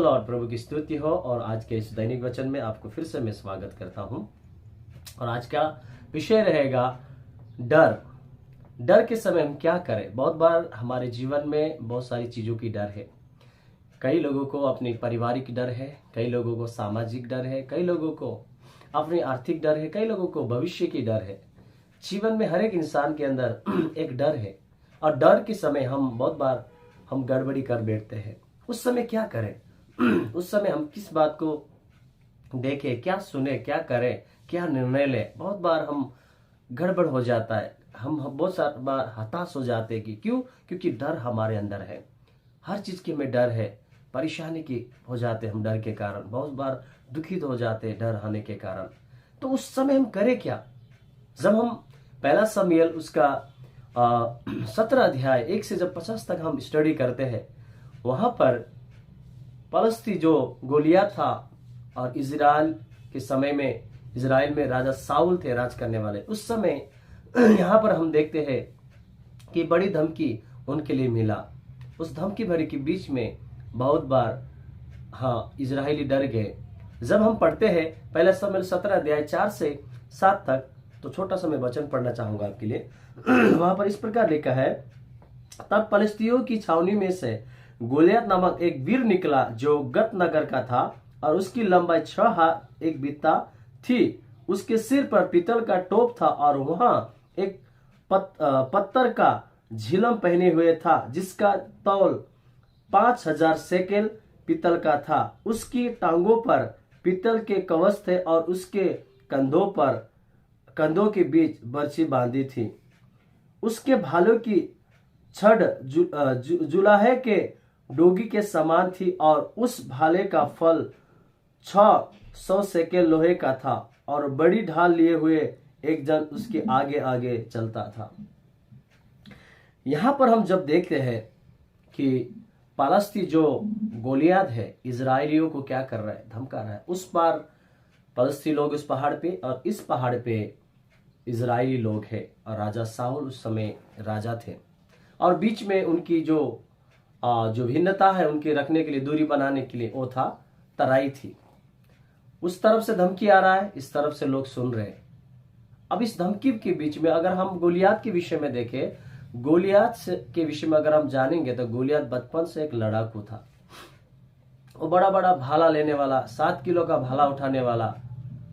Lord, प्रभु की स्तुति हो। और आज के इस दैनिक वचन में आपको फिर से मैं स्वागत करता हूं। और आज का विषय रहेगा डर। डर के समय हम क्या करें। बहुत बार हमारे जीवन में बहुत सारी चीजों की डर है। कई लोगों को अपनी पारिवारिक डर है, कई लोगों को सामाजिक डर है, कई लोगों को अपनी आर्थिक डर है, कई लोगों को भविष्य की डर है। जीवन में हर एक इंसान के अंदर एक डर है। और डर के समय हम बहुत बार हम गड़बड़ी कर बैठते हैं। उस समय क्या करें उस समय हम किस बात को देखें, क्या सुने, क्या करें, क्या निर्णय लें। बहुत बार हम गड़बड़ हो जाता है। हम बहुत सारी बार हताश हो जाते हैं कि क्यों? क्योंकि डर हमारे अंदर है। हर चीज की हमें डर है। परेशानी की हो जाते हम डर के कारण, बहुत बार दुखित हो जाते हैं डर आने के कारण। तो उस समय हम करें क्या? जब हम पहला शमूएल उसका 17 अध्याय 1 से जब 50 तक हम स्टडी करते हैं, वहां पर पलस्ती जो गोलियत था और इजराइल के समय में, इजराइल में राजा साउल थे राज करने वाले। उस समय यहाँ पर हम देखते हैं कि बड़ी धमकी उनके लिए मिला। उस धमकी भरी के बीच में बहुत बार इजरायली डर गए। जब हम पढ़ते हैं पहला शमूएल 17 अध्याय 4 से 7 तक, तो छोटा सा मैं वचन पढ़ना चाहूंगा आपके लिए। वहां पर इस प्रकार लिखा है, तब पलिश्तियों की छावनी में से गोलियत नामक एक वीर निकला जो गत नगर का था, और उसकी लंबाई 6 हाथ 1 बित्ता थी। उसके सिर पर पीतल का टोप था और वहां एक पत्थर का झिलम पहने हुए था, जिसका तौल 5000 शेकेल पीतल का था। उसकी टांगों पर पीतल के कवच थे और उसके कंधों के बीच बर्छी बांधी थी। उसके भालों की छड़ जुलाहे के डोगी के समान थी, और उस भाले का फल 600 शेकेल लोहे का था, और बड़ी ढाल लिए हुए एक जन उसके आगे आगे चलता था। यहां पर हम जब देखते हैं कि पलस्ती जो गोलियत है, इजरायलियों को क्या कर रहा है? धमका रहा है। उस पार पलस्ती लोग उस पहाड़ पे, और इस पहाड़ पे इजरायली लोग हैं। और राजा साउल उस समय राजा थे, और बीच में उनकी जो भिन्नता है, उनके रखने के लिए, दूरी बनाने के लिए, वो था तराई थी। उस तरफ से धमकी आ रहा है, इस तरफ से लोग सुन रहे हैं। अब इस धमकी के बीच में अगर हम गोलियत के विषय में देखें, गोलियत के विषय में अगर हम जानेंगे, तो गोलियत बचपन से एक लड़ाकू था। वो बड़ा बड़ा भाला लेने वाला, 7 किलो का भाला उठाने वाला,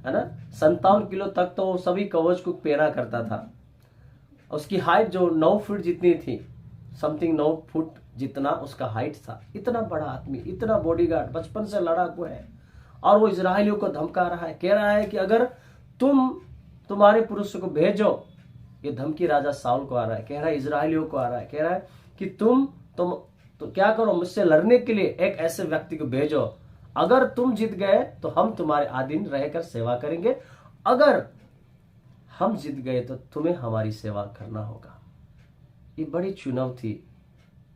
है ना। 57 किलो तक तो सभी कवच को पहना करता था। उसकी हाइट जो 9 फुट जितनी थी, समथिंग 9 फुट जितना उसका हाइट था। इतना बड़ा आदमी, इतना बॉडीगार्ड, बचपन से लड़ाकू है। और वो इजरायलियों को धमका रहा है, कह रहा है कि अगर तुम्हारे पुरुषों को भेजो। ये धमकी राजा साउल को आ रहा है, कह रहा है इजरायलियों को आ रहा है, कह रहा है कि तुम तो क्या करो, मुझसे लड़ने के लिए एक ऐसे व्यक्ति को भेजो। अगर तुम जीत गए तो हम तुम्हारे अधीन रहकर सेवा करेंगे, अगर हम जीत गए तो तुम्हें हमारी सेवा करना होगा। ये बड़ी चुनौती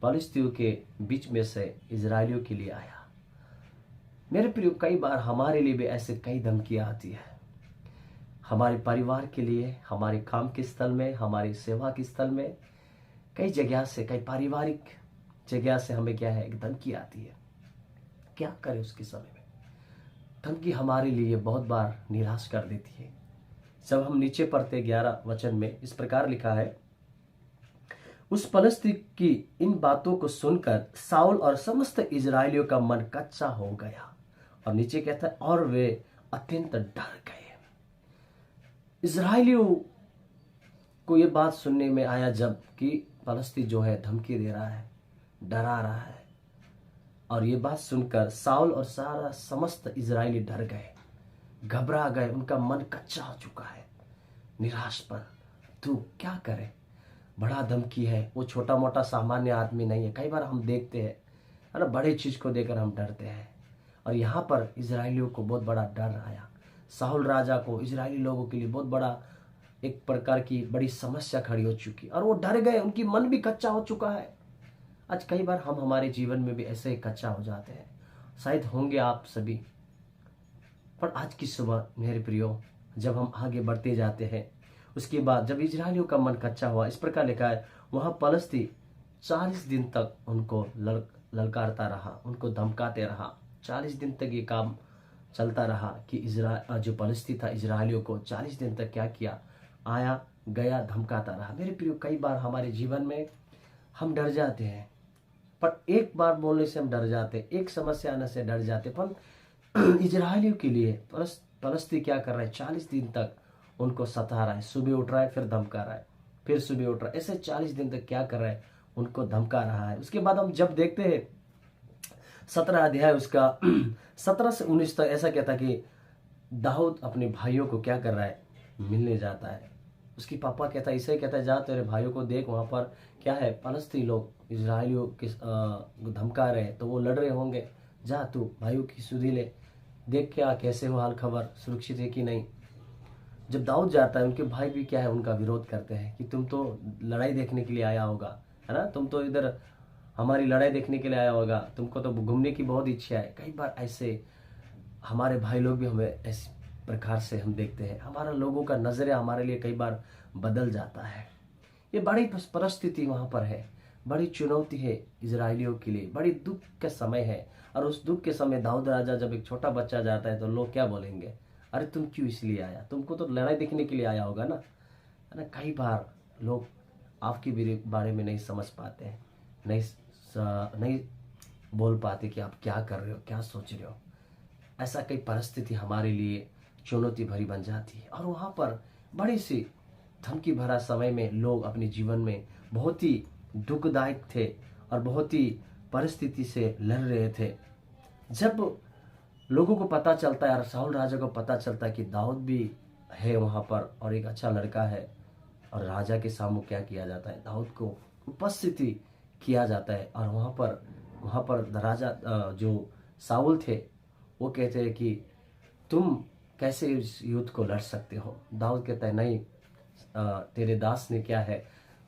पलिश्तियों के बीच में से इजरायलियों के लिए आया। मेरे प्रिय, कई बार हमारे लिए भी ऐसे कई धमकियां आती है। हमारे परिवार के लिए, हमारे काम के स्थल में, हमारी सेवा के स्थल में, कई जगह से, कई पारिवारिक जगह से हमें क्या है, एक धमकी आती है। क्या करें उसके समय में? धमकी हमारे लिए बहुत बार निराश कर देती है। जब हम नीचे पढ़ते 11 वचन में इस प्रकार लिखा है, उस पलिश्ती की इन बातों को सुनकर साउल और समस्त इजरायलियों का मन कच्चा हो गया। और नीचे कहता है, और वे अत्यंत डर गए। इजरायलियों को यह बात सुनने में आया जब कि पलिश्ती जो है धमकी दे रहा है, डरा रहा है। और ये बात सुनकर साउल और सारा समस्त इजरायली डर गए, घबरा गए। उनका मन कच्चा हो चुका है, निराश पर। तू क्या करे? बड़ा धमकी है। वो छोटा मोटा सामान्य आदमी नहीं है। कई बार हम देखते हैं, है ना, बड़े चीज को देकर हम डरते हैं। और यहाँ पर इजरायलियों को बहुत बड़ा डर आया। साउल राजा को इजरायली लोगों के लिए बहुत बड़ा एक प्रकार की बड़ी समस्या खड़ी हो चुकी, और वो डर गए। उनकी मन भी कच्चा हो चुका है। आज कई बार हम हमारे जीवन में भी ऐसे ही कच्चा हो जाते हैं। शायद होंगे आप सभी। पर आज की सुबह मेरे प्रियो, जब हम आगे बढ़ते जाते हैं, उसके बाद जब इजरायलियों का मन कच्चा हुआ, इस प्रकार लिखा है, वहां पलिश्ती 40 दिन तक उनको ललकारता रहा, उनको धमकाते रहा। 40 दिन तक ये काम चलता रहा कि जो पलिश्ती था इजरायलियों को 40 दिन तक क्या किया, आया गया धमकाता रहा। मेरे प्रियो, कई बार हमारे जीवन में हम डर जाते हैं, पर एक बार बोलने से हम डर जाते, एक समस्या आने से डर जाते। पर इजरायलियों के लिए पलिश्ती क्या कर रहा है, 40 दिन तक उनको सता रहा है। सुबह उठ रहा है, फिर धमका रहा है, फिर सुबह उठ रहा है, ऐसे 40 दिन तक क्या कर रहा है, उनको धमका रहा है। उसके बाद हम जब देखते हैं 17 अध्याय उसका 17 से 19 तक, ऐसा कहता कि दाऊद अपने भाइयों को क्या कर रहा है, मिलने जाता है। उसकी पापा कहता है, इसे कहता है, जा तेरे भाइयों को देख, वहां पर क्या है, पलिश्ती लोग इजरायलियों के धमका रहे हैं, तो वो लड़ रहे होंगे, जा तू भाइयों की सुधि ले, देख क्या कैसे हो, हाल खबर सुरक्षित है कि नहीं। जब दाऊद जाता है, उनके भाई भी क्या है, उनका विरोध करते हैं कि तुम तो लड़ाई देखने के लिए आया होगा, है ना, तुम तो इधर हमारी लड़ाई देखने के लिए आया होगा, तुमको तो घूमने की बहुत इच्छा है। कई बार ऐसे हमारे भाई लोग भी हमें इस प्रकार से हम देखते हैं, हमारा लोगों का नजरिया हमारे लिए कई बार बदल जाता है। ये बड़ी परिस्थिति वहां पर है, बड़ी चुनौती है इजरायलियों के लिए, बड़ी दुख का समय है। और उस दुख के समय दाऊद राजा जब एक छोटा बच्चा जाता है तो लोग क्या बोलेंगे, अरे तुम क्यों इसलिए आया, तुमको तो लड़ाई देखने के लिए आया होगा ना, है ना। कई बार लोग आपके बारे में नहीं समझ पाते हैं, नहीं बोल पाते कि आप क्या कर रहे हो, क्या सोच रहे हो। ऐसा कई परिस्थिति हमारे लिए चुनौती भरी बन जाती है। और वहाँ पर बड़ी सी धमकी भरा समय में लोग अपने जीवन में बहुत ही दुखदायक थे और बहुत ही परिस्थिति से लड़ रहे थे। जब लोगों को पता चलता है और शाऊल राजा को पता चलता है कि दाऊद भी है वहाँ पर और एक अच्छा लड़का है, और राजा के सामने क्या किया जाता है, दाऊद को उपस्थिति किया जाता है। और वहाँ पर राजा जो शाऊल थे वो कहते हैं कि तुम कैसे इस युद्ध को लड़ सकते हो। दाऊद कहता है, नहीं, तेरे दास ने क्या है,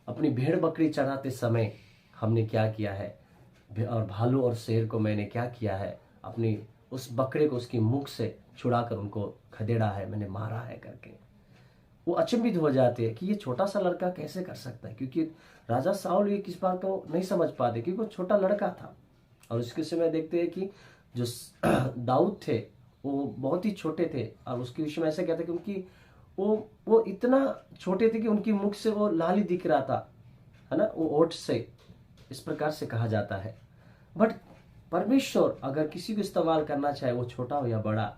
अपनी भेड़ बकरी चढ़ाते समय हमने क्या किया है, और भालू और शेर को मैंने क्या किया है, अपनी उस बकरे को उसकी मुख से छुड़ाकर उनको खदेड़ा है, मैंने मारा है करके। वो अचंभित हो जाते हैं कि ये छोटा सा लड़का कैसे कर सकता है, क्योंकि राजा शाऊल ये किस बात को नहीं समझ पाते, क्योंकि वो छोटा लड़का था। और उसके समय देखते हैं कि जो दाऊद थे वो बहुत ही छोटे थे, और उसके विषय में ऐसा कहते हैं क्योंकि वो इतना छोटे थे कि उनकी मुख से वो लाली दिख रहा था, है ना, वो ओठ से, इस प्रकार से कहा जाता है। बट परमेश्वर अगर किसी को इस्तेमाल करना चाहे, वो छोटा हो या बड़ा,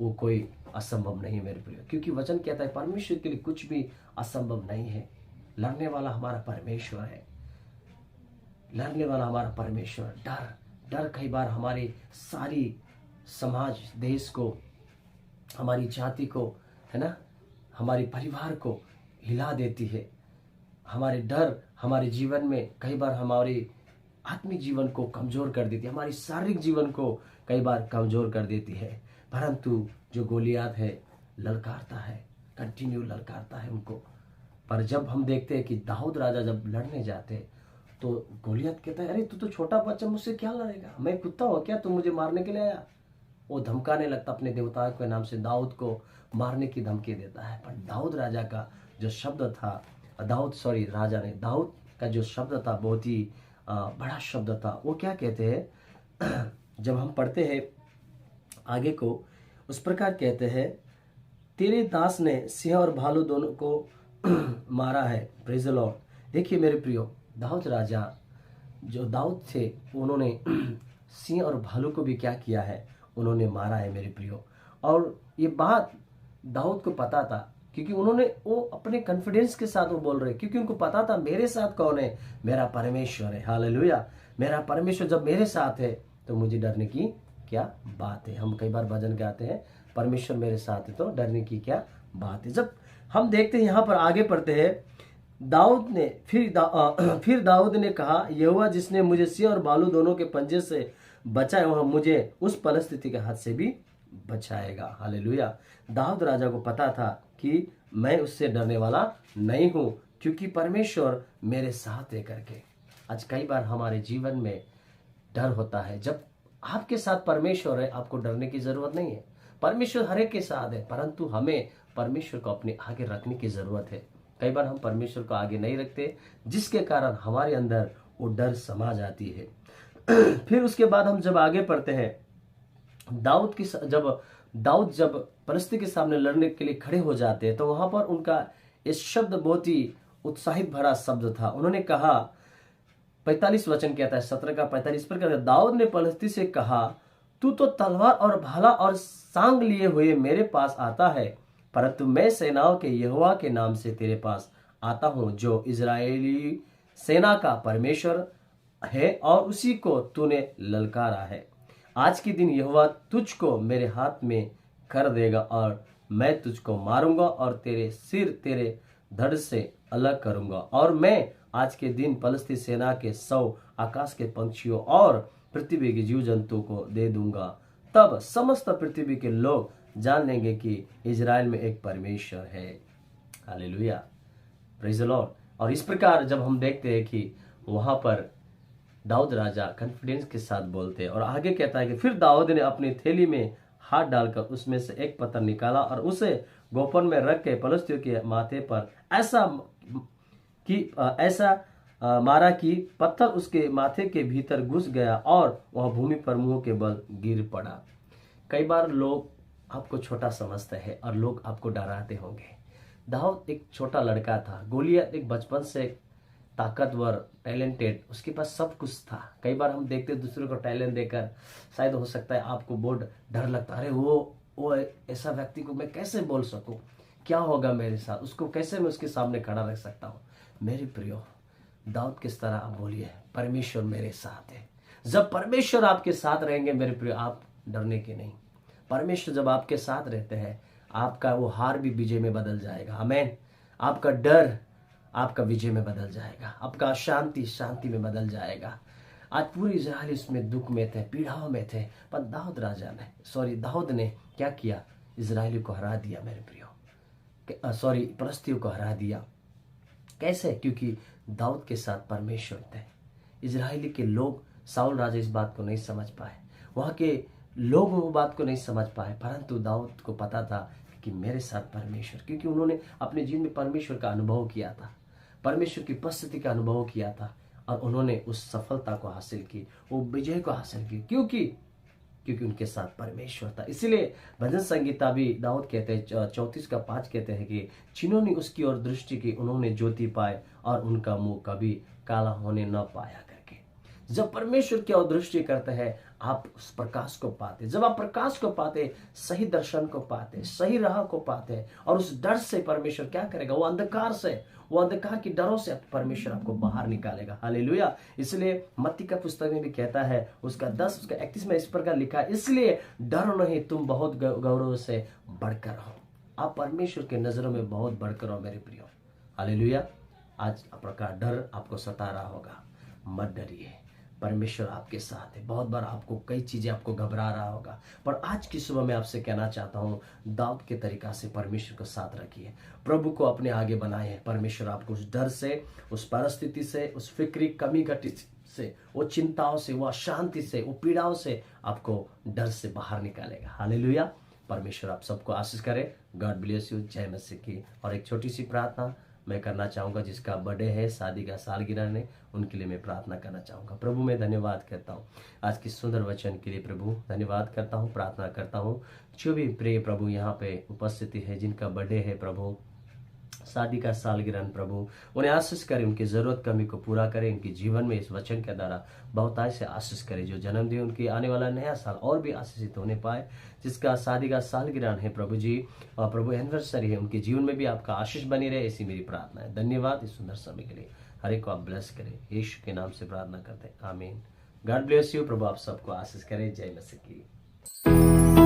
वो कोई असंभव नहीं मेरे प्रिय, क्योंकि वचन कहता है परमेश्वर के लिए कुछ भी असंभव नहीं है। लड़ने वाला हमारा परमेश्वर है, लड़ने वाला हमारा परमेश्वर। डर कई बार हमारी सारी समाज, देश को, हमारी जाति को, है ना, हमारे परिवार को हिला देती है। हमारे डर हमारे जीवन में कई बार हमारे आत्मिक जीवन को कमजोर कर देती है, हमारी शारीरिक जीवन को कई बार कमजोर कर देती है। परंतु जो गोलियात है ललकारता है, कंटिन्यू ललकारता है उनको। पर जब हम देखते हैं कि दाऊद राजा जब लड़ने जाते तो गोलियत कहता है, अरे तू तो छोटा बच्चा, मुझसे क्या लड़ेगा, मैं कुत्ता हूँ क्या, तू मुझे मारने के लिए आया। वो धमकाने लगता, अपने देवताओं के नाम से दाऊद को मारने की धमकी देता है। पर दाऊद राजा का जो शब्द था, दाऊद का जो शब्द था बहुत ही बड़ा शब्द था। वो क्या कहते हैं, जब हम पढ़ते हैं आगे को, उस प्रकार कहते हैं, तेरे दास ने सिंह और भालू दोनों को मारा है। Praise the Lord. देखिए मेरे प्रियो, दाऊद राजा जो दाऊद थे, उन्होंने सिंह और भालू को भी क्या किया है, उन्होंने मारा है मेरे प्रियो। और ये बात दाऊद को पता था, क्योंकि वो अपने कॉन्फिडेंस के साथ वो बोल रहे, क्योंकि उनको पता था मेरे साथ कौन है, मेरा परमेश्वर है। हालेलुया। मेरा परमेश्वर जब मेरे साथ है तो मुझे डरने की क्या बात है। हम कई बार भजन गाते हैं, परमेश्वर मेरे साथ है तो डरने की क्या बात है। जब हम देखते हैं यहाँ पर आगे पढ़ते हैं, दाऊद ने फिर दाऊद ने कहा, यहोवा जिसने मुझे सिंह और भालू दोनों के पंजे से बचाए, वह मुझे उस परिस्थिति के हाथ से भी बचाएगा। हालेलुया। दाऊद राजा को पता था कि मैं उससे डरने वाला नहीं हूं, क्योंकि परमेश्वर मेरे साथ है करके। आज कई बार हमारे जीवन में डर होता है। जब आपके साथ परमेश्वर है, आपको डरने की जरूरत नहीं है। परमेश्वर हर एक के साथ है, परंतु हमें परमेश्वर को अपने आगे रखने की जरूरत है। कई बार हम परमेश्वर को आगे नहीं रखते, जिसके कारण हमारे अंदर वो डर समा जाती है। फिर उसके बाद हम जब आगे पढ़ते हैं, जब दाऊद जब परिस्थिति के सामने लड़ने के लिए खड़े हो जाते हैं, तो वहां पर उनका इस शब्द बहुत ही उत्साहित भरा शब्द था। उन्होंने कहा, 45 वचन कहता है, 17 का 45 पर कहता है, दाऊद ने पलिश्ती से कहा, तू तो तलवार और भाला और सांग लिए हुए मेरे पास आता है, परंतु मैं सेनाओं के यहोवा के नाम से तेरे पास आता हूं, जो इजरायली सेना का परमेश्वर है, और उसी को तूने ललकारा है। आज के दिन यहोवा तुझको मेरे हाथ में कर देगा, और मैं तुझको मारूंगा और तेरे सिर तेरे धड़ से अलग करूंगा, और मैं आज के दिन पलिश्ती सेना के 100 आकाश के पंछियों और पृथ्वी के जीव जंतु को दे दूंगा। तब समस्त पृथ्वी के लोग जान लेंगे कि इजराइल में एक परमेश्वर है। Hallelujah, praise the Lord. और इस प्रकार जब हम देखते हैं कि वहां पर दाऊद राजा कॉन्फिडेंस के साथ बोलते हैं, और आगे कहता है कि फिर दाऊद ने अपनी थैली में हाथ डालकर उसमें से एक पत्थर निकाला और उसे गोफन में रख के पलिश्तियों के माथे पर ऐसा मारा कि पत्थर उसके माथे के भीतर घुस गया और वह भूमि पर मुंह के बल गिर पड़ा। कई बार लोग आपको छोटा समझते हैं और लोग आपको डराते होंगे। दाऊद एक छोटा लड़का था, गोलियत एक बचपन से ताकतवर, टैलेंटेड, उसके पास सब कुछ था। कई बार हम देखते दूसरों को टैलेंट देकर शायद हो सकता है आपको बहुत डर लगता है, अरे वो ऐसा व्यक्ति को मैं कैसे बोल सकूं, क्या होगा मेरे साथ, उसको कैसे मैं उसके सामने खड़ा रख सकता हूं। मेरे प्रियो, दाऊद किस तरह आप बोलिए, परमेश्वर मेरे साथ है। जब परमेश्वर आपके साथ रहेंगे मेरे प्रियो, आप डरने के नहीं। परमेश्वर जब आपके साथ रहते हैं, आपका वो हार भी विजय में बदल जाएगा। आमीन। आपका डर आपका विजय में बदल जाएगा, आपका शांति शांति में बदल जाएगा। आज पूरी इजराइल इसमें दुख में थे, पीड़ाओं में थे, पर दाऊद ने क्या किया, इजराइली को हरा दिया मेरे प्रियो, पलिश्तियों को हरा दिया। कैसे? क्योंकि दाऊद के साथ परमेश्वर थे। इजराइली के लोग, साउल राजा इस बात को नहीं समझ पाए, वहां के लोग वो बात को नहीं समझ पाए, परंतु दाऊद को पता था कि मेरे साथ परमेश्वर, क्योंकि उन्होंने अपने जीवन में परमेश्वर का अनुभव किया था, परमेश्वर की उपस्थिति का अनुभव किया था, और उन्होंने उस सफलता को हासिल की, वो विजय को हासिल की, क्योंकि उनके साथ परमेश्वर था। इसलिए भजन संगीता भी दाऊद कहते हैं, 34 का 5 कहते हैं कि जिन्होंने उसकी ओर दृष्टि की उन्होंने ज्योति पाए, और उनका मुंह कभी काला होने न पाया करके। जब परमेश्वर की ओर दृष्टि करते हैं, आप उस प्रकाश को पाते। जब आप प्रकाश को पाते, सही दर्शन को पाते, सही राह को पाते, और उस डर से परमेश्वर क्या करेगा, वो अंधकार की डरों से परमेश्वर आपको बाहर निकालेगा। हालेलुया। इसलिए मत्ती का पुस्तक में भी कहता है, उसका 10 उसका 31 में इस प्रकार लिखा है, इसलिए डरो नहीं, तुम बहुत गौरव से बढ़कर हो। आप परमेश्वर के नजरों में बहुत बढ़कर हो मेरे प्रियो। हालेलुया। आज प्रकार डर आपको सता रहा होगा, मत डरिए, परमेश्वर आपके साथ है। बहुत बार आपको कई चीजें आपको घबरा रहा होगा, पर आज की सुबह मैं आपसे कहना चाहता हूं, दाऊद के तरीका से परमेश्वर को साथ रखिए, प्रभु को अपने आगे बनाए। परमेश्वर आपको उस डर से, उस परिस्थिति से, उस फिक्री कमी घटी से, वो चिंताओं से, वो अशांति से, वो पीड़ाओं से आपको डर से बाहर निकालेगा। हालेलुया। परमेश्वर आप सबको आशीष करे। God bless you. जय मसीह की। और एक छोटी सी प्रार्थना मैं करना चाहूँगा, जिसका बर्थडे है, शादी का सालगिरह ने, उनके लिए मैं प्रार्थना करना चाहूँगा। प्रभु मैं धन्यवाद करता हूँ आज की सुंदर वचन के लिए। प्रभु धन्यवाद करता हूँ, प्रार्थना करता हूँ, जो भी प्रिय प्रभु यहाँ पे उपस्थिति है, जिनका बर्थडे है प्रभु, शादी का सालगिरह, प्रभु उन्हें आशीष करे, उनकी जरूरत कमी को पूरा करे, उनके जीवन में इस वचन के द्वारा बहुतायत से आशीष करे। जो जन्म दिए उनकी आने वाला नया साल और भी आशीषित होने पाए। जिसका शादी का सालगिरह है प्रभु जी, और प्रभु एनिवर्सरी है, उनके जीवन में भी आपका आशीष बनी रहे, ऐसी मेरी प्रार्थना है। धन्यवाद इस सुंदर समय के लिए। हर एक को आप ब्लेस करे, यीशु के नाम से प्रार्थना करते हैं, आमीन। God bless you. प्रभु आप सबको आशीष करे। जय मसीह की।